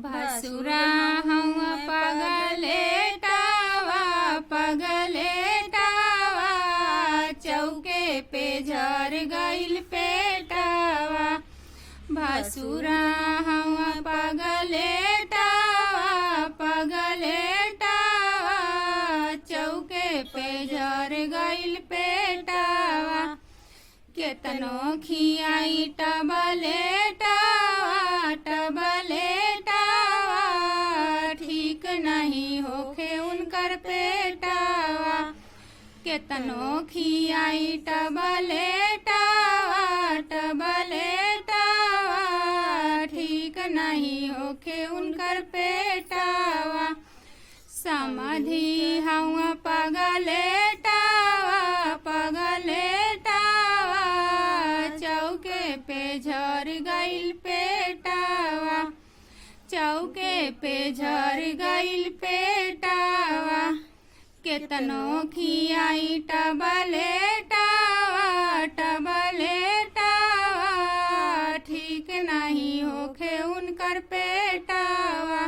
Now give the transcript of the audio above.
भसुरा हवा पगलेटावा पगलेटावा, चौके पे झर गइल पेटावा। भसुरा हवा पगलेटावा पगलेटावा, चौके पे झर गइल पेटावा। केतनो खियाई टबलेटावा टबलेटावा, ठीक नहीं होखे उनकर पेटावा। केतनो खियाई टबलेटावा टबलेटावा, ठीक नहीं होखे उनकर पेटावा। समधि हवा पगलेटावा पगलेटावा, चौके पे झर गइल पेटावा। चौके पे झर गइल पेटावा। केतनो खियाई टबलेटावा टबलेटावा, ठीक नहीं होखे उनकर पेटावा।